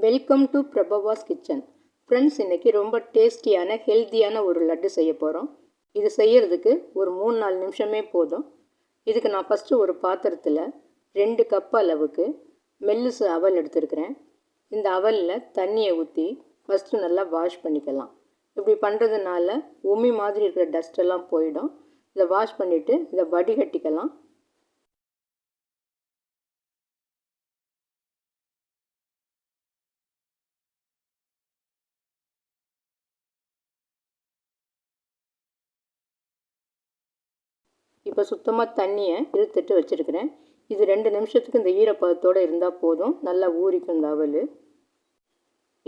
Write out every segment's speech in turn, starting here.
Welcome to Prabhava's kitchen. Friends, இன்றைக்கி ரொம்ப டேஸ்டியான ஹெல்த்தியான ஒரு லட்டு செய்ய போகிறோம். இது செய்கிறதுக்கு ஒரு 3-4 நிமிஷமே போதும். இதுக்கு நான் ஃபஸ்ட்டு ஒரு பாத்திரத்தில் 2 கப் அளவுக்கு மெல்லிசு அவல் எடுத்துருக்கிறேன். இந்த அவலில் தண்ணியை ஊற்றி ஃபஸ்ட்டு நல்லா வாஷ் பண்ணிக்கலாம். இப்படி பண்ணுறதுனால உமி மாதிரி இருக்கிற டஸ்ட்டெல்லாம் போயிடும். இதை வாஷ் பண்ணிவிட்டு இதை வடிகட்டிக்கலாம். இப்போ சுத்தமாக தண்ணியை இழுத்துட்டு வச்சுருக்கிறேன். இது 2 நிமிஷத்துக்கு இந்த ஈரப்பதத்தோடு இருந்தால் போதும். நல்லா ஊறிக்கும் இந்த அவல்.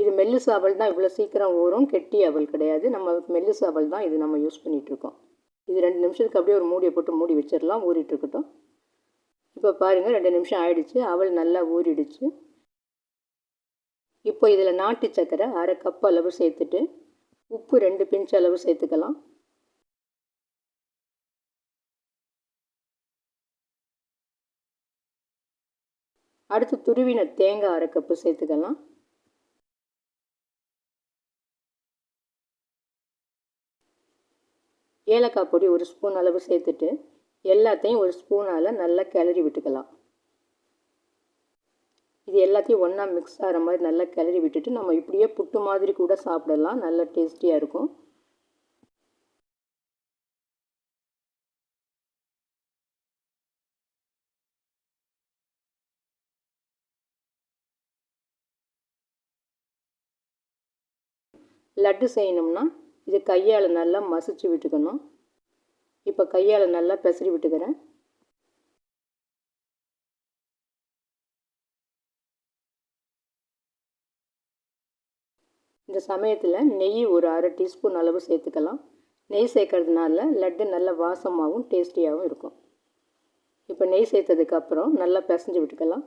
இது மெல்லிசு அவல் தான், இவ்வளோ சீக்கிரம் ஊறும். கெட்டி அவல் கிடையாது. நம்ம மெல்லிசு அவல் தான் இது நம்ம யூஸ் பண்ணிகிட்ருக்கோம். இது 2 நிமிஷத்துக்கு அப்படியே ஒரு மூடியை போட்டு மூடி வச்சிடலாம், ஊறிட்டுருக்கட்டும். இப்போ பாருங்கள், 2 நிமிஷம் ஆயிடுச்சு. அவல் நல்லா ஊறிடுச்சு. இப்போ இதில் நாட்டு சர்க்கரை 1/2 கப் அளவு சேர்த்துட்டு உப்பு 2 பிஞ்ச் அளவு சேர்த்துக்கலாம். அடுத்து துருவின தேங்காய் 1/2 கப்பு சேர்த்துக்கலாம். ஏலக்காய் பொடி 1 ஸ்பூன் அளவு சேர்த்துட்டு எல்லாத்தையும் ஒரு ஸ்பூனால் நல்லா கிளறி விட்டுக்கலாம். இது எல்லாத்தையும் ஒன்றா மிக்ஸ் ஆகிற மாதிரி நல்லா கிளறி விட்டுட்டு நம்ம இப்படியே புட்டு மாதிரி கூட சாப்பிடலாம். நல்லா டேஸ்டியாக இருக்கும். லட்டு செய்யணும்னா இது கையால் நல்லா மசிச்சு விட்டுக்கணும். இப்போ கையால் நல்லா பெசரி விட்டுக்கிறேன். இந்த சமயத்தில் நெய் ஒரு 1/2 டீஸ்பூன் அளவு சேர்த்துக்கலாம். நெய் சேர்க்கறதுனால லட்டு நல்ல வாசமாகவும் டேஸ்டியாகவும் இருக்கும். இப்போ நெய் சேர்த்ததுக்கப்புறம் நல்லா பிசைஞ்சு விட்டுக்கலாம்.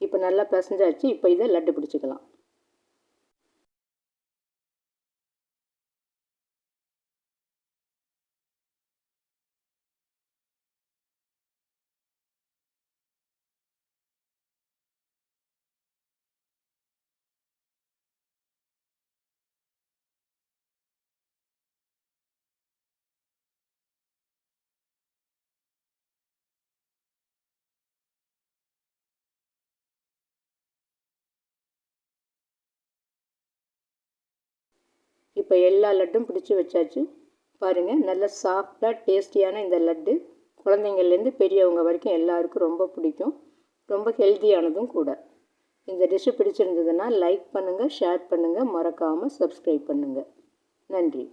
இப்போ நல்லா பிசைஞ்சாச்சு. இப்போ இதை லட்டு பிடிச்சிக்கலாம். இப்போ எல்லா லட்டும் பிடிச்சி வச்சாச்சு. பாருங்கள், நல்ல சாஃப்டாக டேஸ்டியான இந்த லட்டு குழந்தைங்கள்லேருந்து பெரியவங்க வரைக்கும் எல்லாருக்கும் ரொம்ப பிடிக்கும். ரொம்ப ஹெல்த்தியானதும் கூட. இந்த டிஷ்ஷு பிடிச்சிருந்ததுன்னா லைக் பண்ணுங்கள், ஷேர் பண்ணுங்கள், மறக்காமல் சப்ஸ்கிரைப் பண்ணுங்கள். நன்றி.